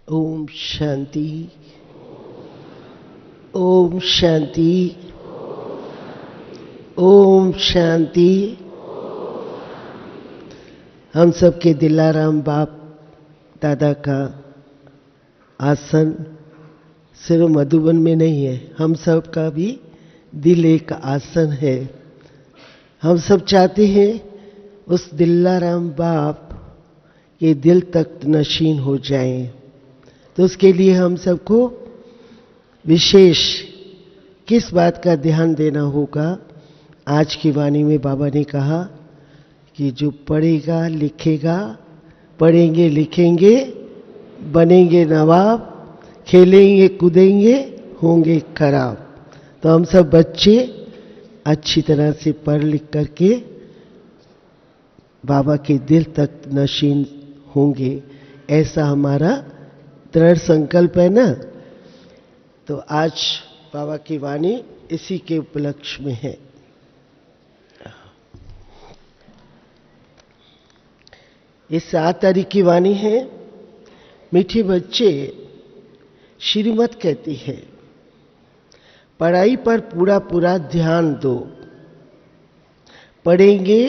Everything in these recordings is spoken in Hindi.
ओम शांति। ओम शांति। ओम शांति। हम सबके दिलाराम बाप दादा का आसन सिर्फ मधुबन में नहीं है, हम सब का भी दिल एक आसन है। हम सब चाहते हैं उस दिलाराम बाप के दिल तक नशीन हो जाएं, तो उसके लिए हम सबको विशेष किस बात का ध्यान देना होगा। आज की वाणी में बाबा ने कहा कि जो पढ़ेगा लिखेगा, पढ़ेंगे लिखेंगे, बनेंगे नवाब, खेलेंगे कूदेंगे, होंगे खराब। तो हम सब बच्चे अच्छी तरह से पढ़ लिख करके बाबा के दिल तक नशीन होंगे, ऐसा हमारा दृढ़ संकल्प है ना। तो आज बाबा की वाणी इसी के उपलक्ष्य में है। इस 7 तारीख की वाणी है। मीठे बच्चे, श्रीमत कहती है पढ़ाई पर पूरा पूरा ध्यान दो। पढ़ेंगे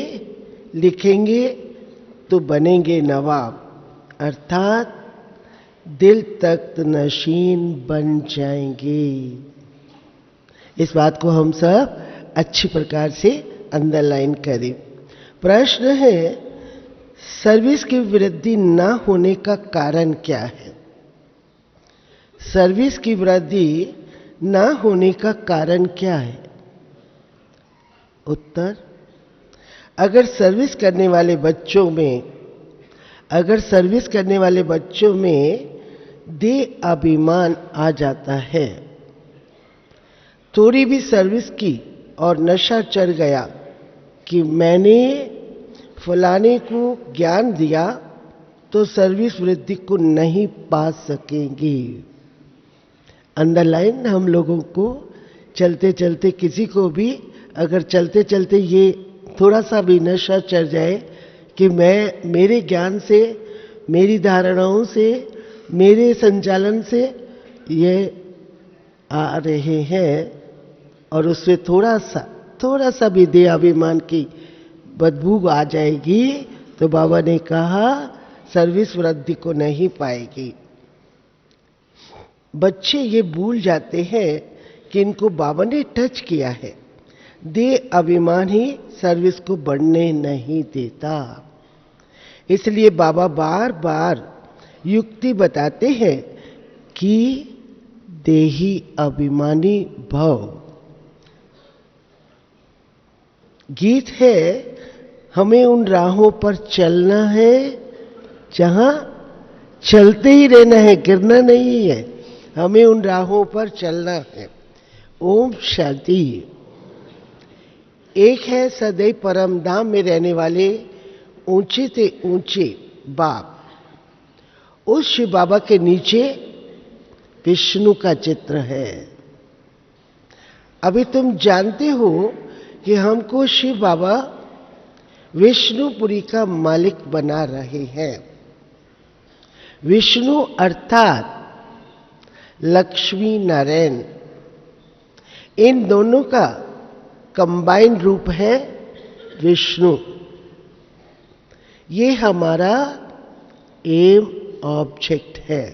लिखेंगे तो बनेंगे नवाब, अर्थात दिल तख्त नशीन बन जाएंगे। इस बात को हम सब अच्छी प्रकार से अंडरलाइन करें। प्रश्न है, सर्विस की वृद्धि न होने का कारण क्या है? सर्विस की वृद्धि न होने का कारण क्या है? उत्तर, अगर सर्विस करने वाले बच्चों में देह अभिमान आ जाता है, थोड़ी भी सर्विस की और नशा चढ़ गया कि मैंने फलाने को ज्ञान दिया, तो सर्विस वृद्धि को नहीं पा सकेंगे। अंडरलाइन हम लोगों को चलते चलते किसी को भी अगर चलते चलते ये थोड़ा सा भी नशा चढ़ जाए कि मैं मेरे ज्ञान से, मेरी धारणाओं से, मेरे संचालन से ये आ रहे हैं और उससे थोड़ा सा भी देह अभिमान की बदबू आ जाएगी, तो बाबा ने कहा सर्विस वृद्धि को नहीं पाएगी। बच्चे ये भूल जाते हैं कि इनको बाबा ने टच किया है। देह अभिमान ही सर्विस को बढ़ने नहीं देता। इसलिए बाबा बार बार युक्ति बताते हैं कि देही अभिमानी भव। गीत है, हमें उन राहों पर चलना है जहां चलते ही रहना है, गिरना नहीं है। हमें उन राहों पर चलना है। ओम शांति। एक है सदैव परम धाम में रहने वाले ऊंचे से ऊंचे बाप। उस शिव बाबा के नीचे विष्णु का चित्र है। अभी तुम जानते हो कि हमको शिव बाबा विष्णुपुरी का मालिक बना रहे हैं। विष्णु अर्थात लक्ष्मी नारायण, इन दोनों का कंबाइंड रूप है विष्णु। ये हमारा एम ऑब्जेक्ट है।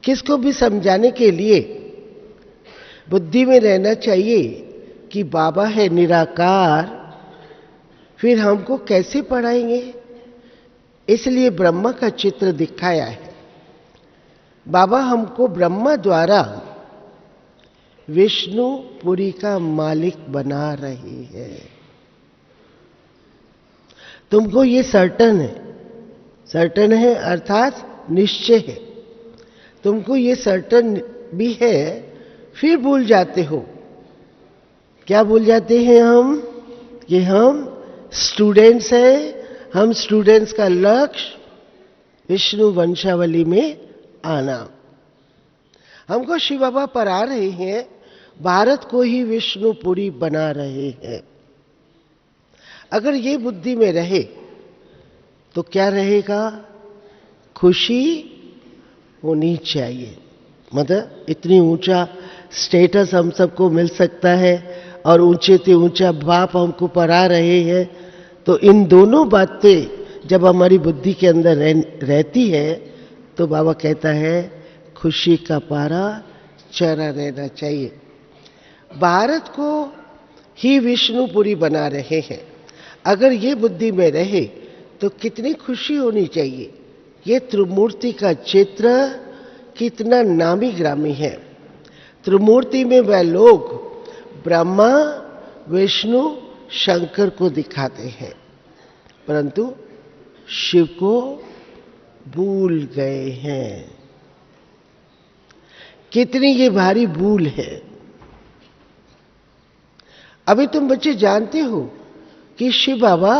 किसको भी समझाने के लिए बुद्धि में रहना चाहिए कि बाबा है निराकार, फिर हमको कैसे पढ़ाएंगे? इसलिए ब्रह्मा का चित्र दिखाया है। बाबा हमको ब्रह्मा द्वारा विष्णुपुरी का मालिक बना रही है। तुमको ये सर्टन है अर्थात निश्चय है। तुमको ये सर्टन भी है, फिर भूल जाते हो। क्या भूल जाते हैं हम? कि हम स्टूडेंट्स हैं। हम स्टूडेंट्स का लक्ष्य विष्णु वंशावली में आना। हमको शिव बाबा पढ़ा रहे हैं, भारत को ही विष्णुपुरी बना रहे हैं। अगर ये बुद्धि में रहे तो क्या रहेगा? खुशी होनी चाहिए। मतलब इतनी ऊंचा स्टेटस हम सबको मिल सकता है और ऊंचे से ऊंचा बाप हमको पढ़ा रहे हैं, तो इन दोनों बातें जब हमारी बुद्धि के अंदर रहती है तो बाबा कहता है खुशी का पारा चढ़ा रहना चाहिए। भारत को ही विष्णुपुरी बना रहे हैं, अगर ये बुद्धि में रहे तो कितनी खुशी होनी चाहिए। ये त्रिमूर्ति का चित्र कितना नामी ग्रामी है। त्रिमूर्ति में वह लोग ब्रह्मा, विष्णु, शंकर को दिखाते हैं, परंतु शिव को भूल गए हैं। कितनी ये भारी भूल है। अभी तुम बच्चे जानते हो कि शिव बाबा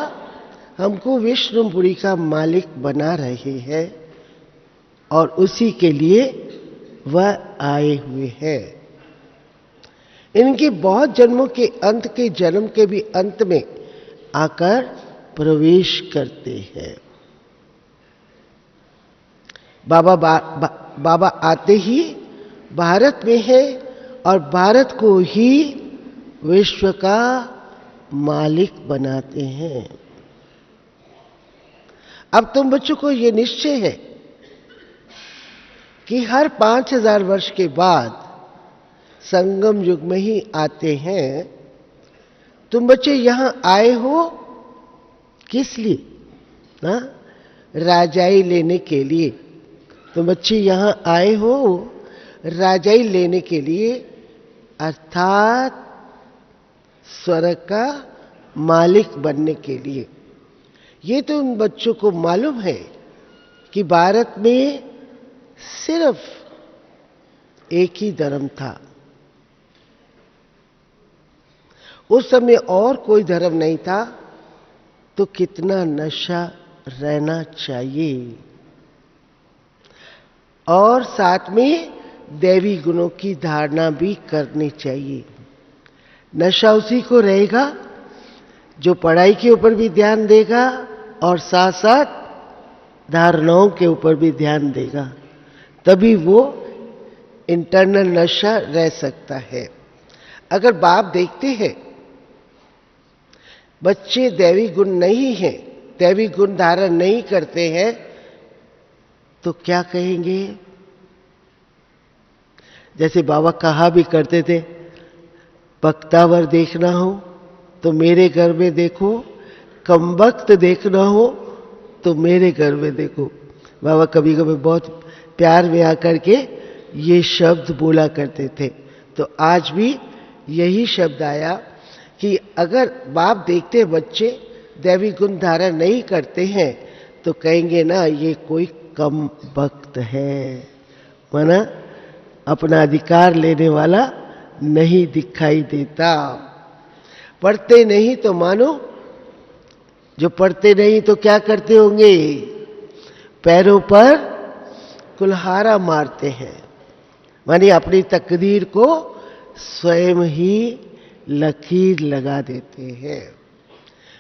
हमको विष्णुपुरी का मालिक बना रहे हैं और उसी के लिए वह आए हुए हैं। इनके बहुत जन्मों के अंत के जन्म के भी अंत में आकर प्रवेश करते हैं। बाबा आते ही भारत में है और भारत को ही विश्व का मालिक बनाते हैं। अब तुम बच्चों को यह निश्चय है कि हर 5000 वर्ष के बाद संगम युग में ही आते हैं। तुम बच्चे यहां आए हो किस लिए? ना, राजाई लेने के लिए। तुम बच्चे यहां आए हो राजाई लेने के लिए, अर्थात स्वर्ग का मालिक बनने के लिए। ये तो उन बच्चों को मालूम है कि भारत में सिर्फ एक ही धर्म था। उस समय और कोई धर्म नहीं था, तो कितना नशा रहना चाहिए और साथ में दैवी गुणों की धारणा भी करनी चाहिए। नशा उसी को रहेगा जो पढ़ाई के ऊपर भी ध्यान देगा और साथ साथ धारणाओं के ऊपर भी ध्यान देगा, तभी वो इंटरनल नशा रह सकता है। अगर बाप देखते हैं बच्चे दैवी गुण नहीं हैं, दैवी गुण धारण नहीं करते हैं, तो क्या कहेंगे? जैसे बाबा कहा भी करते थे, बख्तावर देखना हो तो मेरे घर में देखो, कमबख्त देखना हो तो मेरे घर में देखो। बाबा कभी कभी बहुत प्यार में आकर के ये शब्द बोला करते थे। तो आज भी यही शब्द आया कि अगर बाप देखते बच्चे दैवी गुण धारण नहीं करते हैं तो कहेंगे ना ये कोई कम वक्त है, माना अपना अधिकार लेने वाला नहीं दिखाई देता। पढ़ते नहीं तो मानो, जो पढ़ते नहीं तो क्या करते होंगे? पैरों पर कुल्हाड़ा मारते हैं, मानी अपनी तकदीर को स्वयं ही लकीर लगा देते हैं।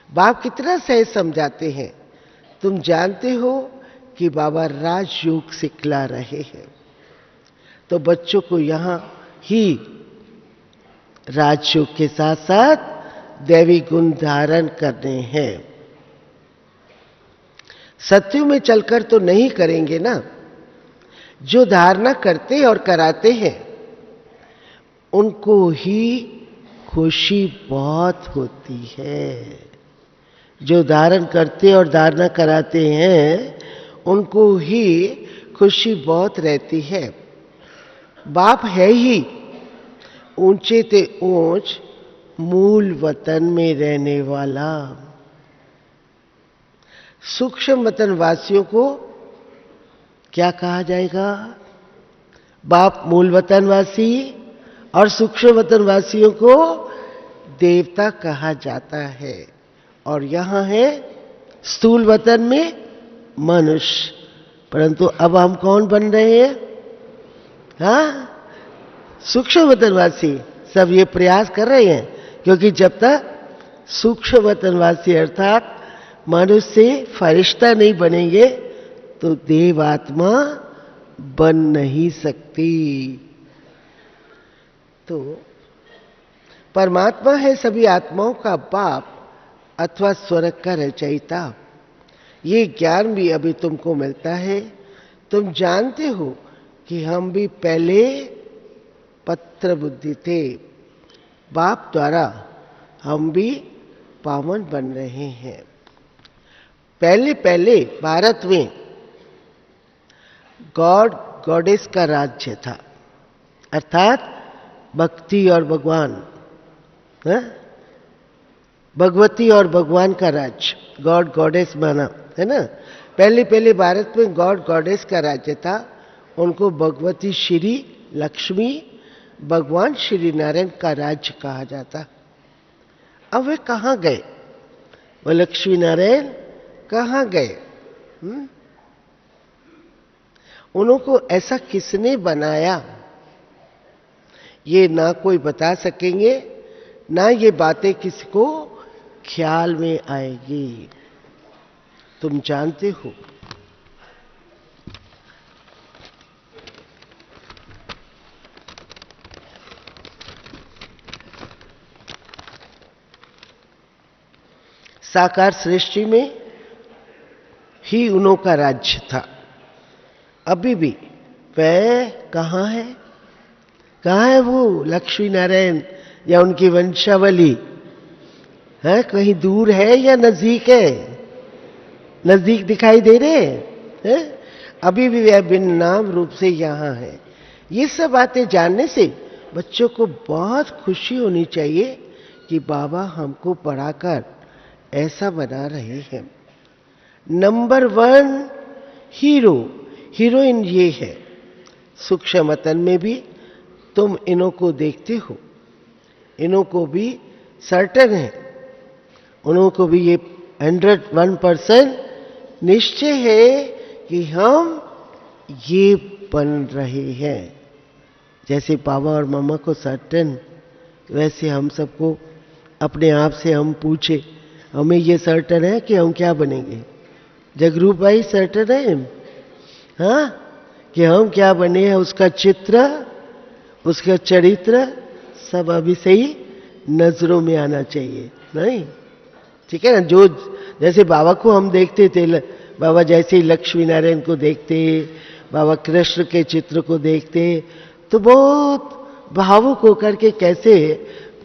बाप कितना सहज समझाते हैं। तुम जानते हो कि बाबा राजयोग सिखला रहे हैं, तो बच्चों को यहां ही राजयोग के साथ साथ दैवी गुण धारण करने हैं। सत्यों में चलकर तो नहीं करेंगे ना। जो धारणा करते और कराते हैं उनको ही खुशी बहुत होती है। जो धारण करते और धारणा कराते हैं उनको ही खुशी बहुत रहती है। बाप है ही ऊंचे ते ऊंच मूल वतन में रहने वाला। सूक्ष्म वतन वासियों को क्या कहा जाएगा? बाप मूल वतन वासी और सूक्ष्म वतन वासियों को देवता कहा जाता है। और यहां है स्थूल वतन में मनुष्य, परंतु अब हम कौन बन रहे हैं? हाँ, सूक्ष्म वतनवासी। सब ये प्रयास कर रहे हैं, क्योंकि जब तक सूक्ष्म वतनवासी अर्थात मनुष्य से फरिश्ता नहीं बनेंगे तो देव आत्मा बन नहीं सकती। तो परमात्मा है सभी आत्माओं का बाप अथवा स्वर्ग का रचयिता। ये ज्ञान भी अभी तुमको मिलता है। तुम जानते हो कि हम भी पहले पत्र बुद्धि थे, बाप द्वारा हम भी पावन बन रहे हैं। पहले पहले भारत में गॉड गॉडेस का राज्य था, अर्थात भक्ति और भगवान, भगवती और भगवान का राज्य, गॉड गॉडेस माना है ना। पहले पहले भारत में गॉड गॉडेस का राज्य था। उनको भगवती श्री लक्ष्मी, भगवान श्री नारायण का राज्य कहा जाता। अब वे कहाँ गए? वो लक्ष्मी नारायण कहाँ गए? उनको ऐसा किसने बनाया, ये ना कोई बता सकेंगे, ना ये बातें किसी को ख्याल में आएगी। तुम जानते हो साकार सृष्टि में ही उन्हों का राज्य था। अभी भी वह कहाँ है? कहाँ है वो लक्ष्मी नारायण या उनकी वंशावली? है कहीं दूर है या नजदीक है? नजदीक दिखाई दे रहे हैं? अभी भी वह बिन नाम रूप से यहाँ है। ये सब बातें जानने से बच्चों को बहुत खुशी होनी चाहिए कि बाबा हमको पढ़ाकर ऐसा बना रहे हैं। नंबर 1 हीरो, हीरोइन ये है। सूक्ष्म तन में भी तुम इन्हों को देखते हो, इन्हों को भी सर्टन है, उन्हों को भी ये 101% निश्चय है कि हम ये बन रहे हैं। जैसे पापा और मम्मा को सर्टन, वैसे हम सबको अपने आप से हम पूछे, हमें ये सर्टन है कि हम क्या बनेंगे? जगरूप भाई सर्टन है हाँ कि हम क्या बने हैं? उसका चित्र, उसका चरित्र सब अभी से ही नजरों में आना चाहिए, नहीं? ठीक है ना। जो जैसे बाबा को हम देखते थे, बाबा जैसे ही लक्ष्मी नारायण को देखते, बाबा कृष्ण के चित्र को देखते, तो बहुत भावुक होकर के कैसे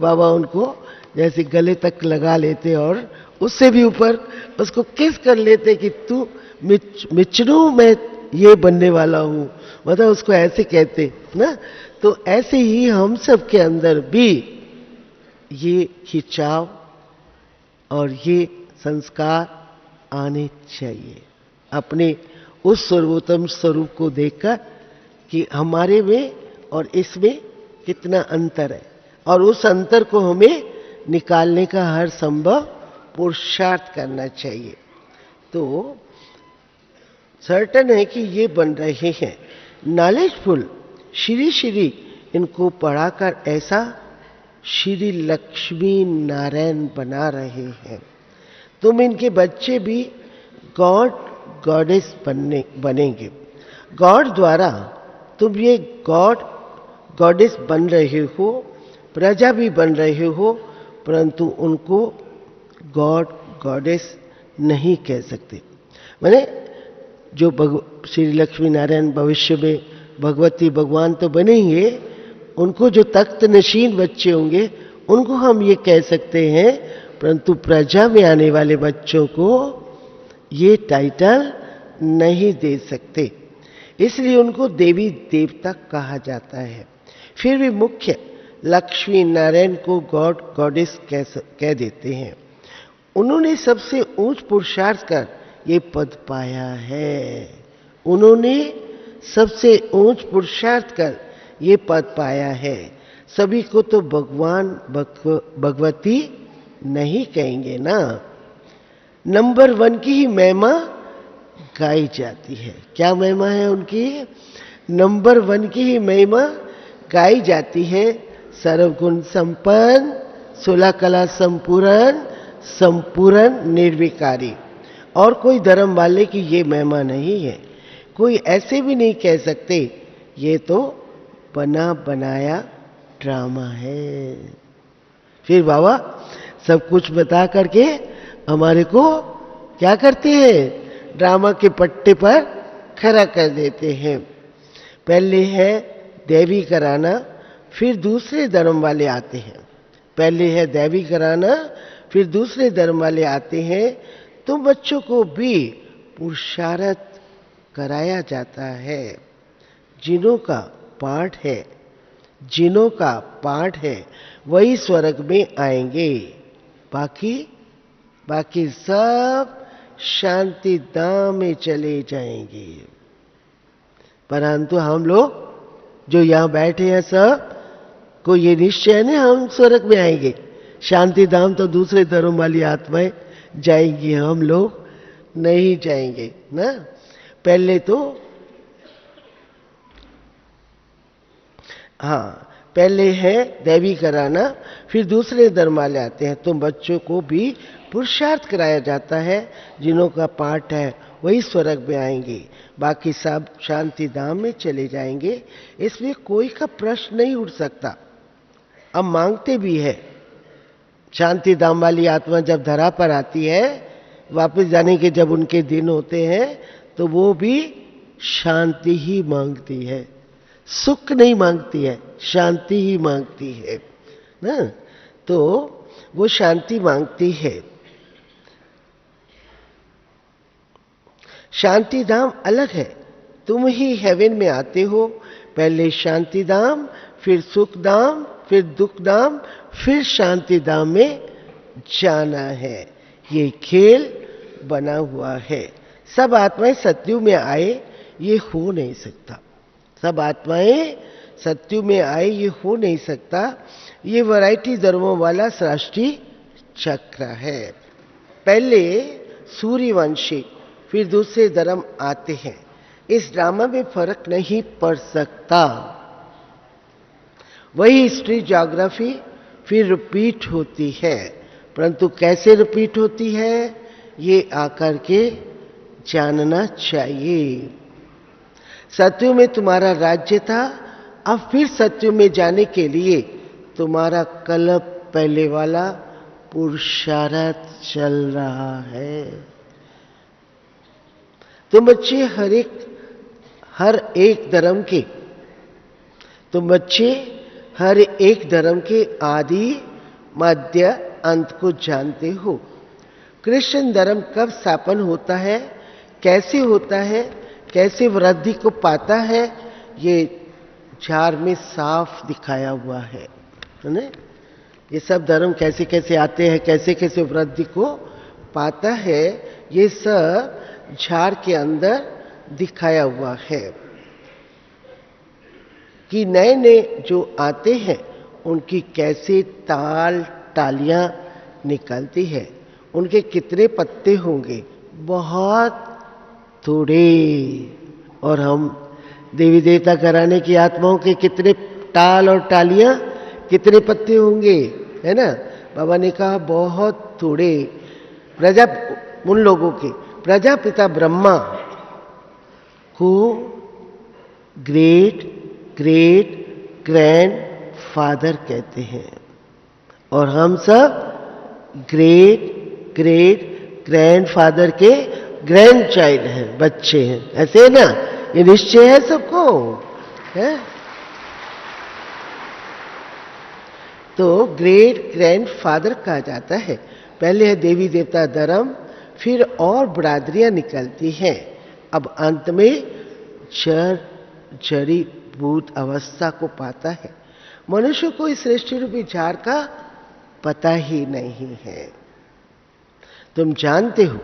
बाबा उनको जैसे गले तक लगा लेते और उससे भी ऊपर उसको किस कर लेते कि तू मिचनू मैं ये बनने वाला हूं, मतलब उसको ऐसे कहते ना। तो ऐसे ही हम सब के अंदर भी ये खिंचाव और ये संस्कार आने चाहिए, अपने उस सर्वोत्तम स्वरूप को देखकर कि हमारे में और इसमें कितना अंतर है, और उस अंतर को हमें निकालने का हर संभव पुरुषार्थ करना चाहिए। तो सर्टन है कि ये बन रहे हैं नॉलेजफुल। श्री श्री इनको पढ़ाकर ऐसा श्री लक्ष्मी नारायण बना रहे हैं। तुम इनके बच्चे भी गॉड गॉडेस बनेंगे। गॉड द्वारा तुम ये गॉड गॉडेस बन रहे हो, प्रजा भी बन रहे हो, परंतु उनको गॉड गॉडेस नहीं कह सकते। माने जो श्री लक्ष्मी नारायण भविष्य में भगवती भगवान तो बनेंगे, उनको जो तख्त नशीन बच्चे होंगे उनको हम ये कह सकते हैं, परंतु प्रजा में आने वाले बच्चों को ये टाइटल नहीं दे सकते, इसलिए उनको देवी देवता कहा जाता है। फिर भी मुख्य लक्ष्मी नारायण को गॉड गॉडेस कह देते हैं। उन्होंने सबसे ऊंच पुरुषार्थ कर ये पद पाया है। उन्होंने सबसे ऊंच पुरुषार्थ कर ये पद पाया है। सभी को तो भगवान भगवती नहीं कहेंगे ना। नंबर 1 की ही महिमा गाई जाती है। क्या महिमा है उनकी? नंबर 1 की ही महिमा गाई जाती है। सर्वगुण संपन्न, 16 कला संपूर्ण, संपूर्ण निर्विकारी। और कोई धर्म वाले की ये महिमा नहीं है। कोई ऐसे भी नहीं कह सकते ये तो बना बनाया ड्रामा है। फिर बाबा सब कुछ बता करके हमारे को क्या करते हैं, ड्रामा के पट्टे पर खड़ा कर देते हैं। पहले है दैवी कराना, फिर दूसरे धर्म वाले आते हैं। पहले है दैवी कराना, फिर दूसरे धर्म वाले आते हैं। तो बच्चों को भी पुरुषार्थ कराया जाता है। जिनों का पाठ है, जिनों का पाठ है वही स्वर्ग में आएंगे, बाकी सब शांति धाम में चले जाएंगे। परंतु हम लोग जो यहां बैठे हैं सब को ये निश्चय है ना हम स्वर्ग में आएंगे। शांति धाम तो दूसरे धर्म वाली आत्माएं जाएंगी, हम लोग नहीं जाएंगे ना। पहले तो पहले है दैवी कराना, फिर दूसरे धर्म वाले आते हैं। तो बच्चों को भी पुरुषार्थ कराया जाता है। जिनों का पाठ है वही स्वर्ग में आएंगे, बाकी सब शांति धाम में चले जाएंगे। इसमें कोई का प्रश्न नहीं उठ सकता। अब मांगते भी है, शांति धाम वाली आत्मा जब धरा पर आती है, वापस जाने के जब उनके दिन होते हैं, तो वो भी शांति ही मांगती है, सुख नहीं मांगती है, शांति ही मांगती है ना। तो वो शांति मांगती है। शांति धाम अलग है, तुम ही हेवन में आते हो। पहले शांति धाम, फिर सुख धाम, फिर दुख धाम, फिर शांति धाम में जाना है। ये खेल बना हुआ है। सब आत्माएं सत्युग में आए ये हो नहीं सकता। सब आत्माएं सत्युग में आए ये हो नहीं सकता। ये वैरायटी धर्मों वाला सृष्टि चक्र है। पहले सूर्यवंशी, फिर दूसरे धर्म आते हैं। इस ड्रामा में फर्क नहीं पड़ सकता। वही हिस्ट्री ज्योग्राफी फिर रिपीट होती है, परंतु कैसे रिपीट होती है ये आकर के जानना चाहिए। सत्युग में तुम्हारा राज्य था, अब फिर सत्युग में जाने के लिए तुम्हारा कल्प पहले वाला पुरुषार्थ चल रहा है। तुम बच्चे हर एक धर्म के, तुम बच्चे हर एक धर्म के आदि मध्य अंत को जानते हो। कृष्ण धर्म कब स्थापन होता है, कैसे होता है, कैसे वृद्धि को पाता है, ये झार में साफ दिखाया हुआ है ना। ये सब धर्म कैसे कैसे आते हैं, कैसे कैसे वृद्धि को पाता है, ये सब झार के अंदर दिखाया हुआ है। कि नए नए जो आते हैं उनकी कैसे ताल टालियां निकलती है, उनके कितने पत्ते होंगे, बहुत थोड़े। और हम देवी देवता कराने की आत्माओं के कितने टाल और टालियां, कितने पत्ते होंगे, है ना। बाबा ने कहा बहुत थोड़े। उन लोगों के प्रजापिता ब्रह्मा को ग्रेट ग्रेट ग्रैंड फादर कहते हैं, और हम सब ग्रेट ग्रेट ग्रैंड फादर के ग्रैंड चाइल्ड हैं, बच्चे हैं। ऐसे है ना, ये निश्चय है सबको है। तो ग्रेट ग्रैंड फादर कहा जाता है। पहले है देवी देवता धर्म, फिर और बरादरियां निकलती हैं। अब अंत में जड़ी भूत अवस्था को पाता है। मनुष्य को इस सृष्टि रूपी झार का पता ही नहीं है। तुम जानते हो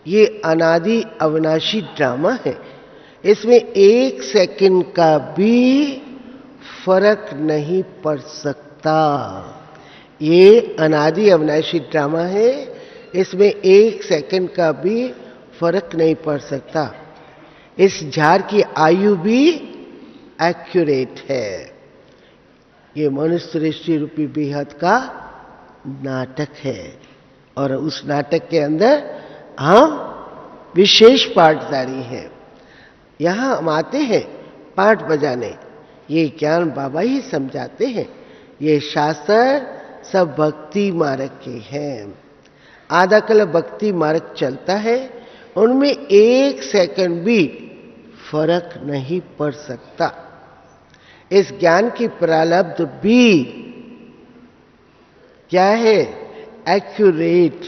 ये अनादि अविनाशी ड्रामा है। इसमें एक सेकंड का भी फर्क नहीं पड़ सकता। ये अनादि अविनाशी ड्रामा है, इसमें एक सेकंड का भी फर्क नहीं पड़ सकता। इस झार की आयु भी एक्यूरेट है। ये मनुष्य सृष्टि रूपी बेहद का नाटक है, और उस नाटक के अंदर हम विशेष पार्टदारी हैं। यहाँ हम आते हैं पाठ बजाने, ये ज्ञान बाबा ही समझाते हैं। ये शास्त्र सब भक्ति मार्ग के हैं। आधा कल्प भक्ति मार्ग चलता है, उनमें 1 सेकंड भी फर्क नहीं पड़ सकता। इस ज्ञान की प्रारब्ध भी क्या है? एक्यूरेट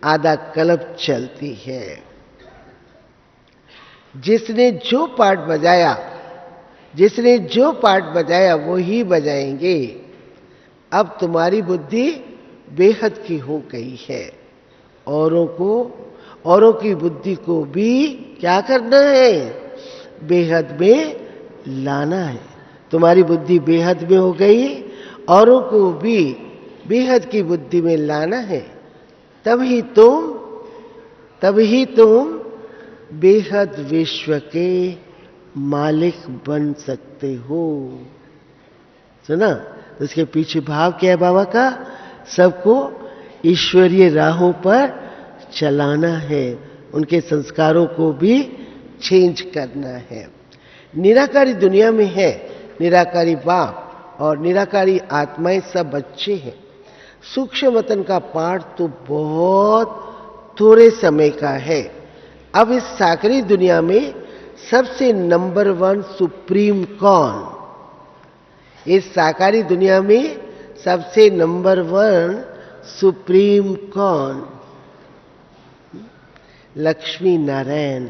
आधा कल्प चलती है। जिसने जो पाठ बजाया वो ही बजाएंगे। अब तुम्हारी बुद्धि बेहद की हो गई है। औरों की बुद्धि को भी क्या करना है? बेहद में लाना है। तुम्हारी बुद्धि बेहद में हो गई, औरों को भी बेहद की बुद्धि में लाना है। तभी तुम बेहद विश्व के मालिक बन सकते हो। सुना? तो इसके पीछे भाव क्या है बाबा का? सबको ईश्वरीय राहों पर चलाना है, उनके संस्कारों को भी चेंज करना है। निराकारी दुनिया में है, निराकारी बाप और निराकारी आत्माएं सब बच्चे हैं। सूक्ष्म वतन का पाठ तो बहुत थोड़े समय का है। अब इस साकारी दुनिया में सबसे नंबर 1 सुप्रीम कौन? इस साकारी दुनिया में सबसे नंबर 1 सुप्रीम कौन? लक्ष्मी नारायण।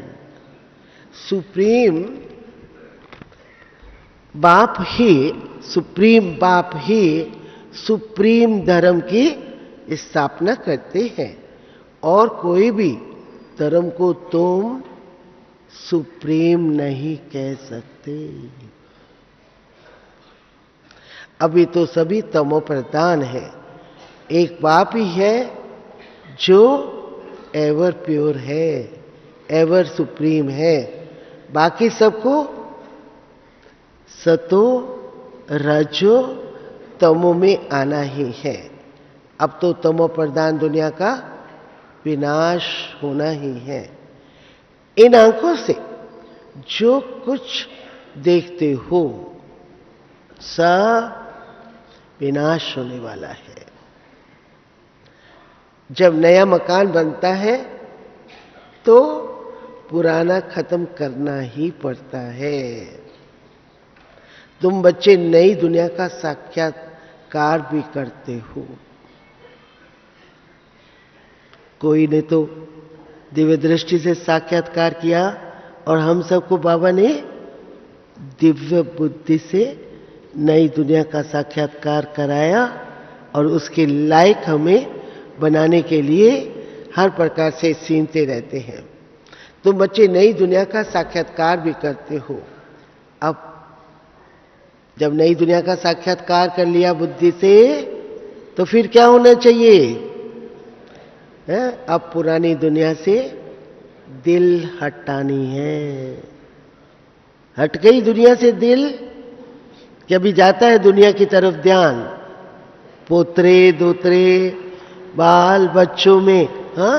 सुप्रीम बाप ही सुप्रीम धर्म की स्थापना करते हैं। और कोई भी धर्म को तुम सुप्रीम नहीं कह सकते। अभी तो सभी तमो प्रधान है। एक बाप ही है जो एवर प्योर है, एवर सुप्रीम है। बाकी सबको सतो रजो तमो में आना ही है। अब तो तमो प्रधान दुनिया का विनाश होना ही है। इन आंखों से जो कुछ देखते हो सब विनाश होने वाला है। जब नया मकान बनता है तो पुराना खत्म करना ही पड़ता है। तुम बच्चे नई दुनिया का साक्षात्कार भी करते हो। कोई ने तो दिव्य दृष्टि से साक्षात्कार किया और हम सबको बाबा ने दिव्य बुद्धि से नई दुनिया का साक्षात्कार कराया और उसके लायक हमें बनाने के लिए हर प्रकार से सींचते रहते हैं। तुम बच्चे नई दुनिया का साक्षात्कार भी करते हो। अब जब नई दुनिया का साक्षात्कार कर लिया बुद्धि से तो फिर क्या होना चाहिए? अब पुरानी दुनिया से दिल हटानी है। हट गई दुनिया से दिल कि अभी जाता है दुनिया की तरफ ध्यान, पोतरे दोतरे बाल बच्चों में, हाँ,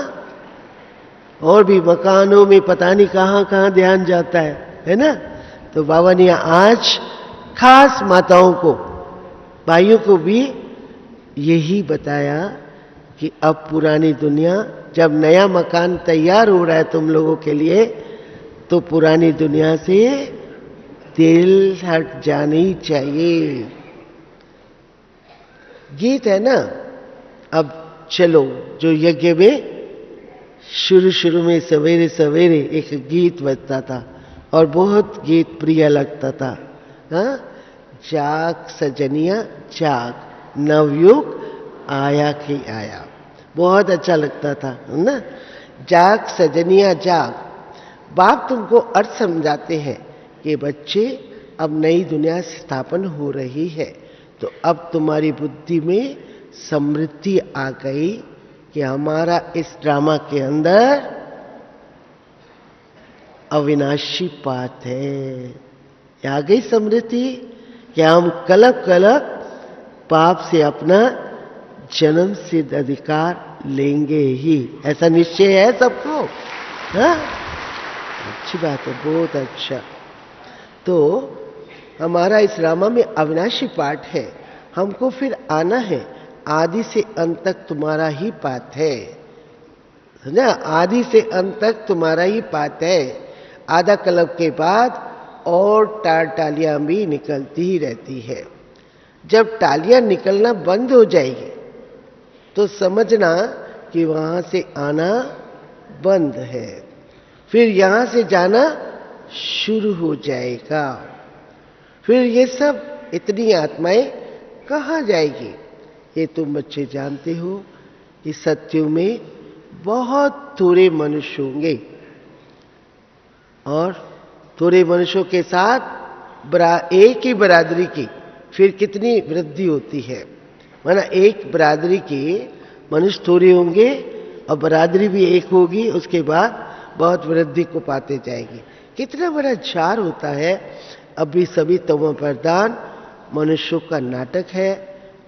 और भी मकानों में, पता नहीं कहां कहां ध्यान जाता है ना। तो बाबा ने आज खास माताओं को, भाइयों को भी यही बताया कि अब पुरानी दुनिया, जब नया मकान तैयार हो रहा है तुम लोगों के लिए, तो पुरानी दुनिया से दिल हट जानी चाहिए। गीत है ना, अब चलो, जो यज्ञ में शुरू में सवेरे सवेरे एक गीत बजता था और बहुत गीत प्रिय लगता था। हाँ, जाग सजनिया जाग, नवयुग आया कि आया, बहुत अच्छा लगता था ना। जाग सजनिया जाग। बाप तुमको अर्थ समझाते हैं कि बच्चे अब नई दुनिया स्थापन हो रही है, तो अब तुम्हारी बुद्धि में समृद्धि आ गई कि हमारा इस ड्रामा के अंदर अविनाशी पाठ है। आ गई समृद्धि कि हम कलप कलप पाप से अपना जन्म सिद्ध अधिकार लेंगे ही, ऐसा निश्चय है सबको। हाँ? अच्छी बात है, बहुत अच्छा। तो हमारा इस रामा में अविनाशी पाठ है, हमको फिर आना है। आदि से अंत तक तुम्हारा ही पाठ है ना, आदि से अंत तक तुम्हारा ही पाठ है। आधा कल्प के बाद और टालियां भी निकलती ही रहती है। जब टालियां निकलना बंद हो जाएगी तो समझना कि वहां से आना बंद है, फिर यहां से जाना शुरू हो जाएगा। फिर ये सब इतनी आत्माएं कहाँ जाएगी? ये तुम बच्चे जानते हो कि सत्युग में बहुत थोड़े मनुष्य होंगे और थोड़े मनुष्यों के साथ एक ही बरादरी की फिर कितनी वृद्धि होती है। माना एक बरादरी के मनुष्य थोड़े होंगे और बरादरी भी एक होगी, उसके बाद बहुत वृद्धि को पाते जाएगी। कितना बड़ा झार होता है। अभी सभी तमो प्रधान मनुष्यों का नाटक है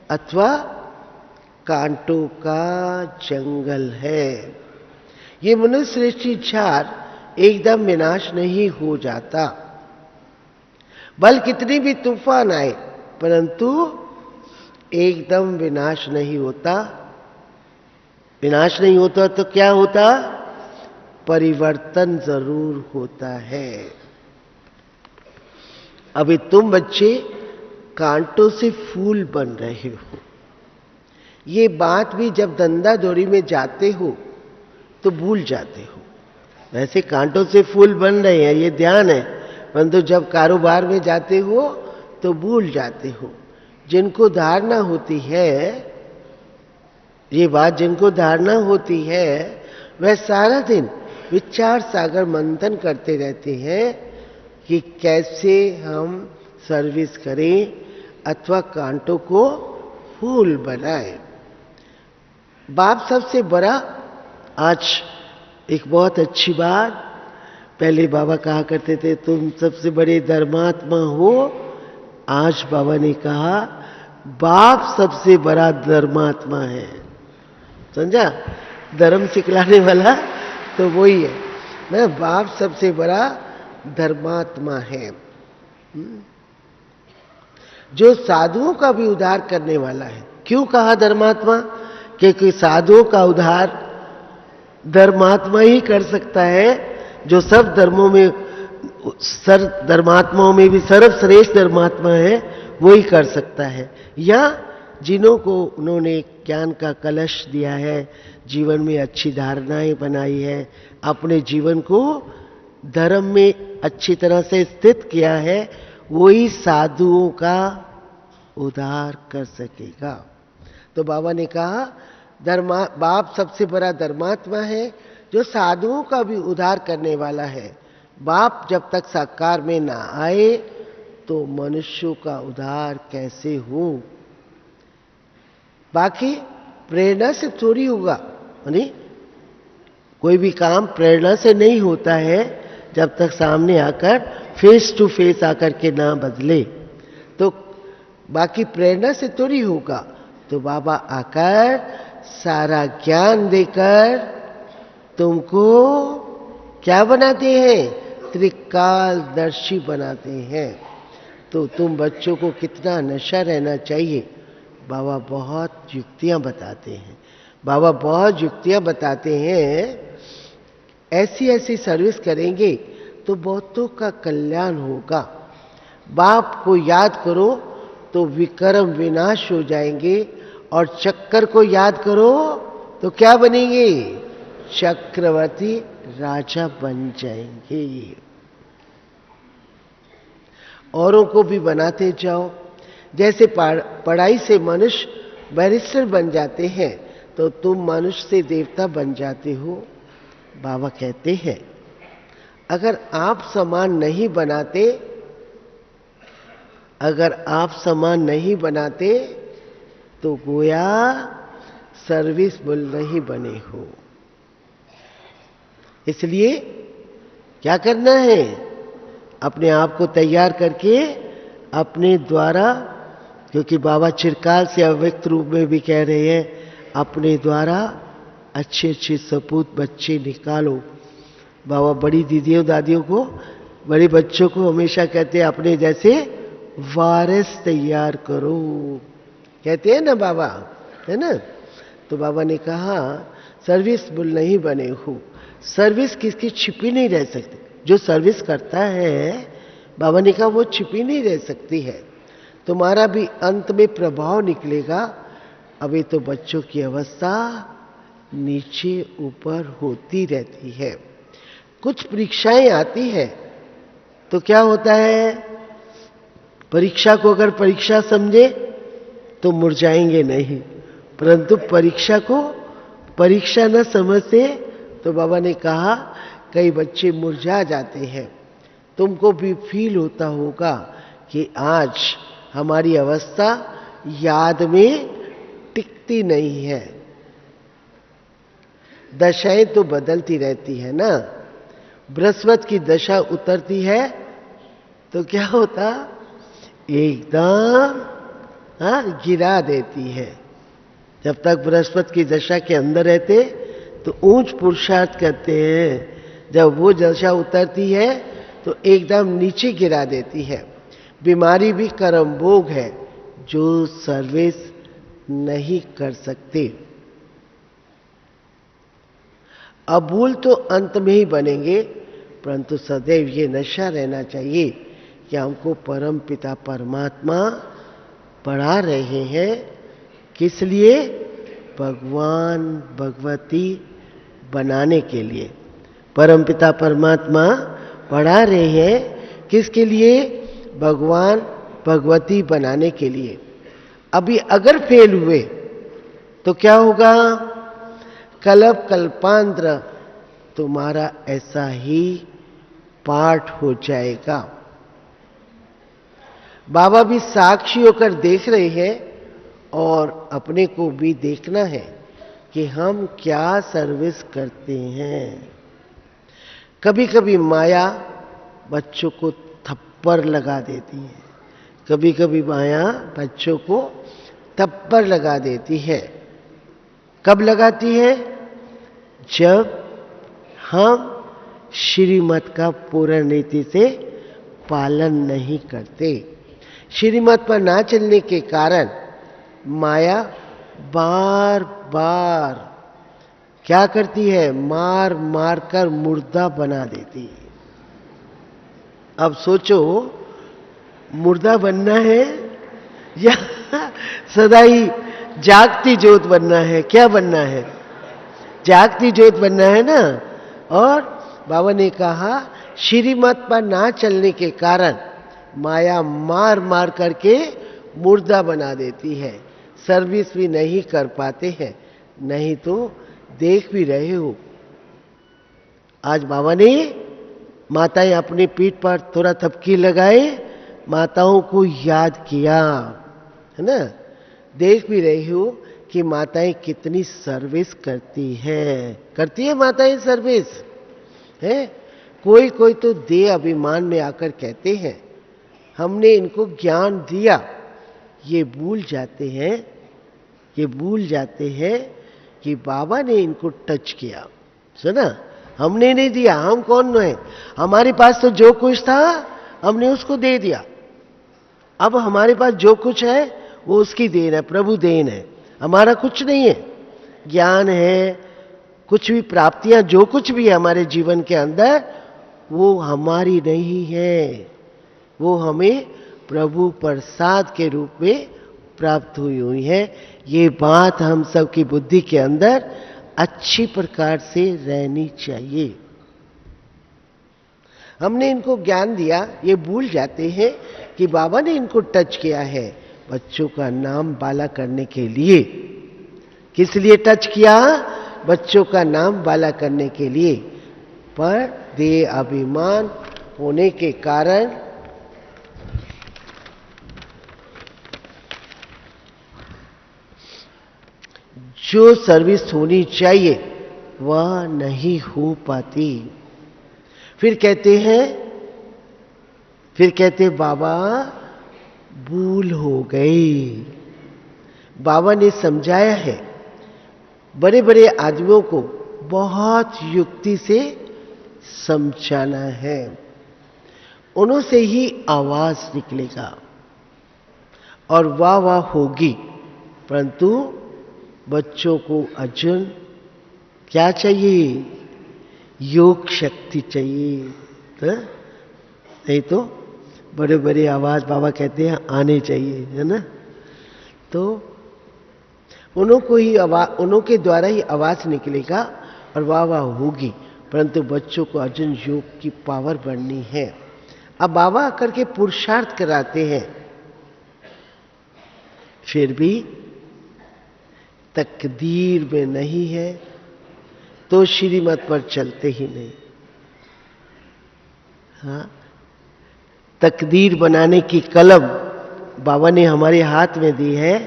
अथवा कांटों का जंगल है। ये मनुष्य सृष्टि झार एकदम विनाश नहीं हो जाता, बल कितनी भी तूफान आए परंतु एकदम विनाश नहीं होता। विनाश नहीं होता तो क्या होता? परिवर्तन जरूर होता है। अभी तुम बच्चे कांटों से फूल बन रहे हो। ये बात भी जब धंधा दौड़ी में जाते हो तो भूल जाते हो। वैसे कांटों से फूल बन रहे हैं ये ध्यान है, परंतु जब कारोबार में जाते हो तो भूल जाते हो। जिनको धारणा होती है, ये बात जिनको धारणा होती है, वह सारा दिन विचार सागर मंथन करते रहते हैं कि कैसे हम सर्विस करें अथवा कांटों को फूल बनाएं। बाप सबसे बड़ा। आज एक बहुत अच्छी बात, पहले बाबा कहा करते थे तुम सबसे बड़े धर्मात्मा हो, आज बाबा ने कहा बाप सबसे बड़ा धर्मात्मा है। समझा? धर्म सिखलाने वाला तो वही है ना, बाप सबसे बड़ा धर्मात्मा है जो साधुओं का भी उद्धार करने वाला है। क्यों कहा धर्मात्मा? क्योंकि साधुओं का उद्धार धर्मात्मा ही कर सकता है, जो सब धर्मों में धर्मात्माओं में भी सर्वश्रेष्ठ धर्मात्मा है, वो ही कर सकता है। या जिन्हों को उन्होंने ज्ञान का कलश दिया है, जीवन में अच्छी धारणाएं बनाई है, अपने जीवन को धर्म में अच्छी तरह से स्थित किया है, वही साधुओं का उद्धार कर सकेगा। तो बाबा ने कहा बाप सबसे बड़ा धर्मात्मा है जो साधुओं का भी उद्धार करने वाला है। बाप जब तक साकार में ना आए तो मनुष्यों का उद्धार कैसे हो? बाकी प्रेरणा से थोड़ी होगा, नहीं, कोई भी काम प्रेरणा से नहीं होता है जब तक सामने आकर फेस टू फेस आकर के ना बदले। तो बाकी प्रेरणा से थोड़ी होगा। तो बाबा आकर सारा ज्ञान देकर तुमको क्या बनाते हैं? त्रिकालदर्शी बनाते हैं। तो तुम बच्चों को कितना नशा रहना चाहिए, बाबा बहुत युक्तियां बताते हैं। बाबा बहुत युक्तियां बताते हैं। ऐसी ऐसी सर्विस करेंगे तो बहुतों का कल्याण होगा। बाप को याद करो तो विक्रम विनाश हो जाएंगे, और चक्कर को याद करो तो क्या बनेंगे? चक्रवर्ती राजा बन जाएंगे। औरों को भी बनाते जाओ। जैसे पढ़ाई से मनुष्य बैरिस्टर बन जाते हैं, तो तुम मनुष्य से देवता बन जाते हो। बाबा कहते हैं अगर आप समान नहीं बनाते, अगर आप समान नहीं बनाते तो गोया सर्विसबल नहीं बने हो। इसलिए क्या करना है? अपने आप को तैयार करके अपने द्वारा, क्योंकि बाबा चिरकाल से अव्यक्त रूप में भी कह रहे हैं, अपने द्वारा अच्छे अच्छे सपूत बच्चे निकालो बाबा बड़ी दीदियों दादियों को, बड़े बच्चों को हमेशा कहते हैं अपने जैसे वारिस तैयार करो, कहते हैं ना बाबा, है ना। तो बाबा ने कहा सर्विसबुल नहीं बने हो, सर्विस किसकी छिपी नहीं रह सकती। जो सर्विस करता है, बाबा ने कहा वो छिपी नहीं रह सकती है। तुम्हारा भी अंत में प्रभाव निकलेगा। अभी तो बच्चों की अवस्था नीचे ऊपर होती रहती है। कुछ परीक्षाएं आती है तो क्या होता है, परीक्षा को अगर परीक्षा समझे तो मुरझाएंगे नहीं, परंतु परीक्षा को परीक्षा न समझते तो बाबा ने कहा कई बच्चे मुरझा जाते हैं। तुमको भी फील होता होगा कि आज हमारी अवस्था याद में टिकती नहीं है। दशाएं तो बदलती रहती है ना। बृहस्पति की दशा उतरती है तो क्या होता, एकदम गिरा देती है। जब तक बृहस्पति की दशा के अंदर रहते तो ऊंच पुरुषार्थ करते हैं, जब वो दशा उतरती है तो एकदम नीचे गिरा देती है। बीमारी भी कर्म भोग है जो सर्विस नहीं कर सकते। अबूल तो अंत में ही बनेंगे, परंतु सदैव ये नशा रहना चाहिए कि हमको परम पिता परमात्मा पढ़ा रहे हैं। किस लिए? भगवान भगवती बनाने के लिए। परम पिता परमात्मा पढ़ा रहे हैं किसके लिए? भगवान भगवती बनाने के लिए। अभी अगर फेल हुए तो क्या होगा? कल्प कल्पांतर तुम्हारा ऐसा ही पाठ हो जाएगा। बाबा भी साक्षी होकर देख रहे हैं और अपने को भी देखना है कि हम क्या सर्विस करते हैं। कभी कभी माया बच्चों को थप्पड़ लगा देती है, कभी कभी माया बच्चों को थप्पड़ लगा देती है। कब लगाती है? जब हम श्रीमत का पूर्ण रीति से पालन नहीं करते। श्रीमत पर ना चलने के कारण माया बार बार क्या करती है? मार मार कर मुर्दा बना देती है। अब सोचो, मुर्दा बनना है या सदा ही जागती ज्योत बनना है? क्या बनना है? जागती ज्योत बनना है ना। और बाबा ने कहा श्रीमत पर ना चलने के कारण माया मार मार करके मुर्दा बना देती है। सर्विस भी नहीं कर पाते हैं। नहीं तो देख भी रहे हो, आज बाबा ने माताएं अपनी पीठ पर थोड़ा थपकी लगाए, माताओं को याद किया, है ना। देख भी रही हो कि माताएं कितनी सर्विस करती है माताएं सर्विस है। कोई कोई तो दे अभिमान में आकर कहते हैं हमने इनको ज्ञान दिया। ये भूल जाते हैं कि बाबा ने इनको टच किया। सुना, हमने नहीं दिया। हम कौन है? हमारे पास तो जो कुछ था हमने उसको दे दिया। अब हमारे पास जो कुछ है वो उसकी देन है, प्रभु देन है, हमारा कुछ नहीं है। ज्ञान है, कुछ भी प्राप्तियां जो कुछ भी है हमारे जीवन के अंदर वो हमारी नहीं है, वो हमें प्रभु प्रसाद के रूप में प्राप्त हुई है। ये बात हम सब की बुद्धि के अंदर अच्छी प्रकार से रहनी चाहिए। हमने इनको ज्ञान दिया, ये भूल जाते हैं कि बाबा ने इनको टच किया है बच्चों का नाम बाला करने के लिए। किस लिए टच किया? बच्चों का नाम बाला करने के लिए। पर देह अभिमान होने के कारण जो सर्विस होनी चाहिए वह नहीं हो पाती। फिर कहते बाबा भूल हो गई। बाबा ने समझाया है, बड़े बड़े आदमियों को बहुत युक्ति से समझाना है। उन्हों से ही आवाज निकलेगा और वाह वाह होगी। परंतु बच्चों को अर्जुन क्या चाहिए? योग शक्ति चाहिए। तो नहीं तो बड़े बड़े आवाज बाबा कहते हैं आने चाहिए, है ना। तो उन्हों के द्वारा ही आवाज निकलेगा और वाह वाह होगी। परंतु बच्चों को अर्जुन योग की पावर बढ़नी है। अब बाबा आकर के पुरुषार्थ कराते हैं, फिर भी तकदीर में नहीं है तो श्रीमत पर चलते ही नहीं। हाँ, तकदीर बनाने की कलम बाबा ने हमारे हाथ में दी है,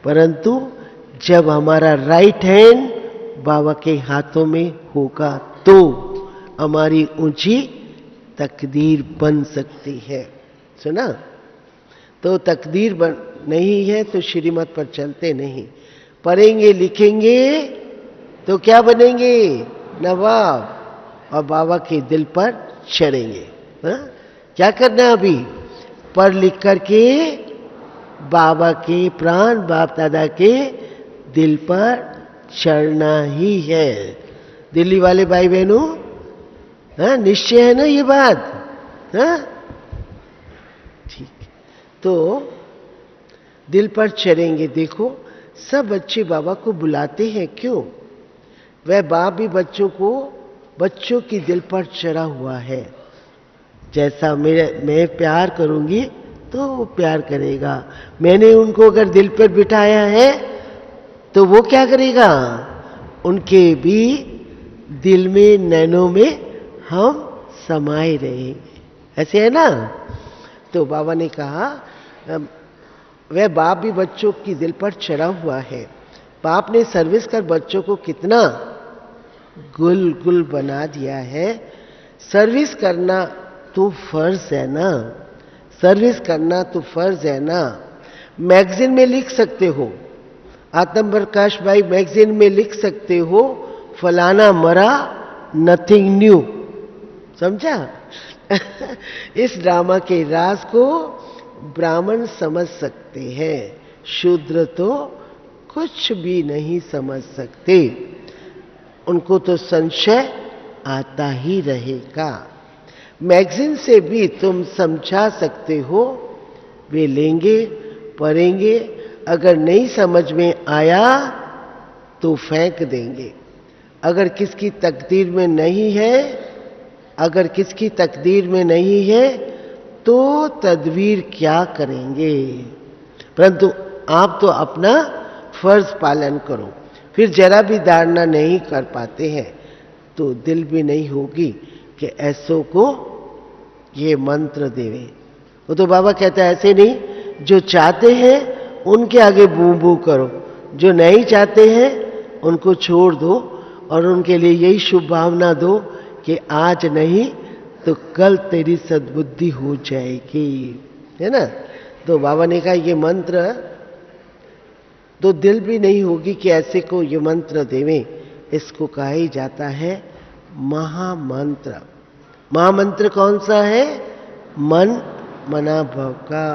परंतु जब हमारा राइट हैंड बाबा के हाथों में होगा तो हमारी ऊंची तकदीर बन सकती है। सुना? तो तकदीर नहीं है तो श्रीमत पर चलते नहीं। पढ़ेंगे लिखेंगे तो क्या बनेंगे? नवाब, और बाबा के दिल पर चढ़ेंगे। हाँ? क्या करना अभी? पढ़ लिख करके बाबा के प्राण बाप दादा के दिल पर चढ़ना ही है। दिल्ली वाले भाई बहनों, हाँ, निश्चय है ना ये बात? हाँ, ठीक। तो दिल पर चढ़ेंगे। देखो सब बच्चे बाबा को बुलाते हैं, क्यों? वह बाप भी बच्चों की दिल पर चढ़ा हुआ है। जैसा मैं प्यार करूंगी तो वो प्यार करेगा। मैंने उनको अगर दिल पर बिठाया है तो वो क्या करेगा? उनके भी दिल में, नैनों में हम समाये रहेंगे। ऐसे है ना? तो बाबा ने कहा वह बाप भी बच्चों की दिल पर चढ़ा हुआ है। बाप ने सर्विस कर बच्चों को कितना गुल गुल बना दिया है। सर्विस करना तो फर्ज है ना, सर्विस करना तो फर्ज है ना। मैगजीन में लिख सकते हो, आत्म प्रकाश भाई मैगजीन में लिख सकते हो, फलाना मरा, नथिंग न्यू। समझा? इस ड्रामा के राज को ब्राह्मण समझ सकते हैं, शूद्र तो कुछ भी नहीं समझ सकते। उनको तो संशय आता ही रहेगा। मैगजीन से भी तुम समझा सकते हो, वे लेंगे, पढ़ेंगे, अगर नहीं समझ में आया तो फेंक देंगे। अगर किसकी तकदीर में नहीं है, अगर किसकी तकदीर में नहीं है तो तदबीर क्या करेंगे। परंतु आप तो अपना फर्ज पालन करो। फिर जरा भी धारणा नहीं कर पाते हैं तो दिल भी नहीं होगी कि ऐसों को ये मंत्र देवे। वो तो बाबा कहता है ऐसे नहीं, जो चाहते हैं उनके आगे बू बू करो, जो नहीं चाहते हैं उनको छोड़ दो और उनके लिए यही शुभ भावना दो कि आज नहीं तो कल तेरी सद्बुद्धि हो जाएगी, है ना। तो बाबा ने कहा ये मंत्र तो दिल भी नहीं होगी कि ऐसे को ये मंत्र देवें। इसको कहा ही जाता है महामंत्र। महामंत्र कौन सा है? मन मना भव का।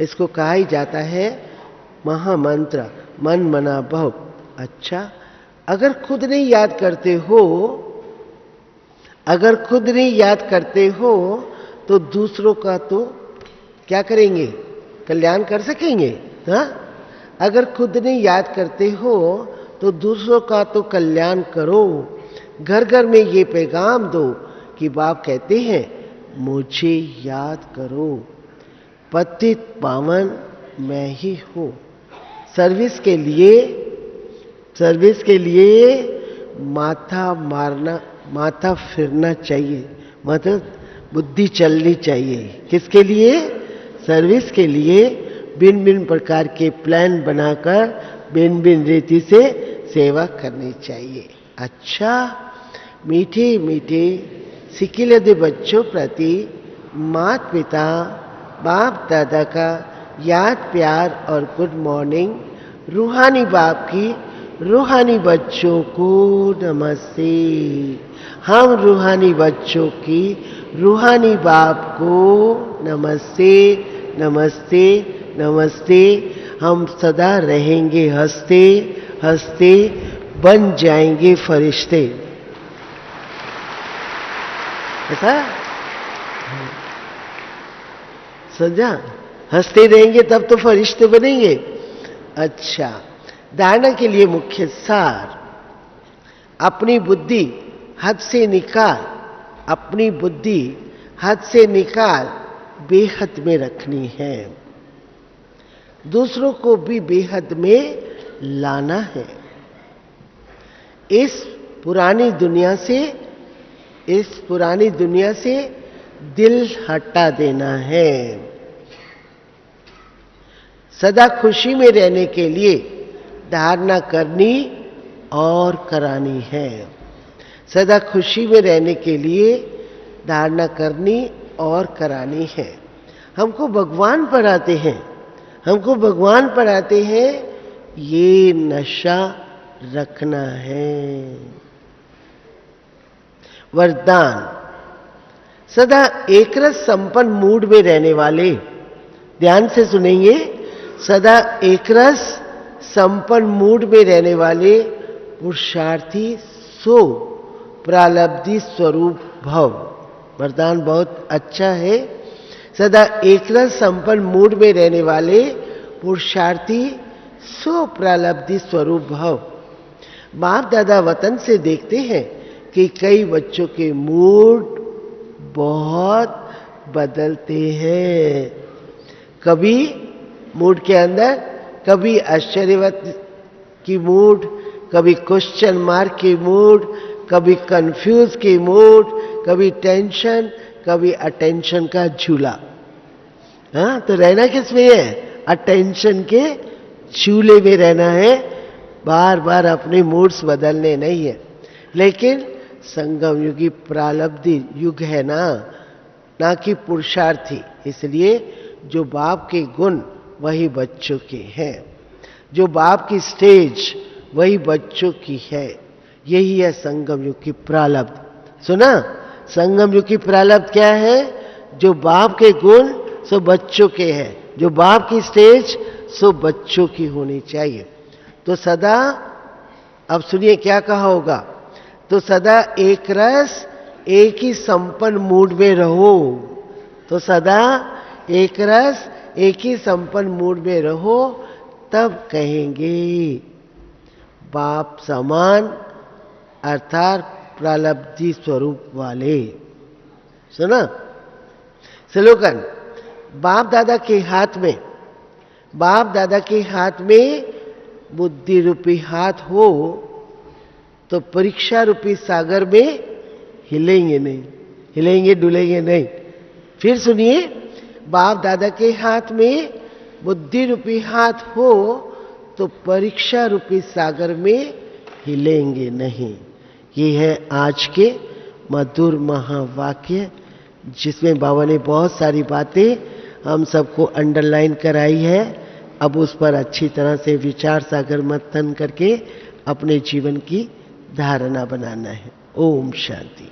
इसको कहा ही जाता है महामंत्र, मन मना भव। अच्छा, अगर खुद नहीं याद करते हो, अगर खुद नहीं याद करते हो तो दूसरों का तो क्या करेंगे? कल्याण कर सकेंगे। हाँ, अगर खुद नहीं याद करते हो तो दूसरों का तो कल्याण करो। घर घर में ये पैगाम दो कि बाप कहते हैं मुझे याद करो, पतित पावन मैं ही हूं। सर्विस के लिए माथा फिरना चाहिए, मतलब बुद्धि चलनी चाहिए। किसके लिए? सर्विस के लिए भिन्न भिन्न प्रकार के प्लान बनाकर भिन्न भिन्न रीति से सेवा करनी चाहिए। अच्छा, मीठे मीठे सिकिलदे बच्चों प्रति माता पिता बाप दादा का याद प्यार और गुड मॉर्निंग रूहानी बाप की रूहानी बच्चों को नमस्ते। हम रूहानी बच्चों की रूहानी बाप को नमस्ते, नमस्ते, नमस्ते। हम सदा रहेंगे हंसते हंसते, बन जाएंगे फरिश्ते। ऐसा समझा? हंसते रहेंगे तब तो फरिश्ते बनेंगे। अच्छा, धारणा के लिए मुख्य सार, अपनी बुद्धि हद से निकाल, अपनी बुद्धि हद से निकाल बेहद में रखनी है, दूसरों को भी बेहद में लाना है। इस पुरानी दुनिया से दिल हटा देना है। सदा खुशी में रहने के लिए धारणा करनी और करानी है। सदा खुशी में रहने के लिए धारणा करनी और करानी है। हमको भगवान पढ़ाते हैं ये नशा रखना है। वरदान, सदा एकरस संपन्न मूड में रहने वाले, ध्यान से सुनेंगे, सदा एकरस संपन्न मूड में रहने वाले पुरुषार्थी सो प्रालब्धि स्वरूप भव। वरदान बहुत अच्छा है। सदा एकरस संपन्न मूड में रहने वाले पुरुषार्थी सो प्रालब्धि स्वरूप भव। बाप दादा वतन से देखते हैं कि कई बच्चों के मूड बहुत बदलते हैं। कभी मूड के अंदर, कभी आश्चर्यवत की मूड, कभी क्वेश्चन मार्क की मूड, कभी कंफ्यूज की मूड, कभी टेंशन, कभी अटेंशन का झूला। हाँ, तो रहना किस में है? अटेंशन के झूले में रहना है। बार बार अपने मूड्स बदलने नहीं है। लेकिन संगम युगी प्रालब्धि युग है ना कि पुरुषार्थी। इसलिए जो बाप के गुण वही बच्चों के हैं, जो बाप की स्टेज वही बच्चों की है। यही है संगम युग की प्रालब्ध। सुना? संगम युग की प्रालब्ध क्या है? जो बाप के गुण सो बच्चों के हैं, जो बाप की स्टेज सो बच्चों की होनी चाहिए। तो सदा, अब सुनिए क्या कहा होगा, तो सदा एक रस एक ही संपन्न मूड में रहो। तो सदा एक रस एक ही संपन्न मूड में रहो, तब कहेंगे बाप समान, अर्थात प्रालब्धि स्वरूप वाले। सुना? स्लोगन, बाप दादा के हाथ में बुद्धि रूपी हाथ हो तो परीक्षा रूपी सागर में हिलेंगे डुलेंगे नहीं। फिर सुनिए, बाप दादा के हाथ में बुद्धि रूपी हाथ हो तो परीक्षा रूपी सागर में हिलेंगे नहीं। ये है आज के मधुर महावाक्य, जिसमें बाबा ने बहुत सारी बातें हम सबको अंडरलाइन कराई है। अब उस पर अच्छी तरह से विचार सागर मंथन करके अपने जीवन की धारणा बनाना है। ओम शांति।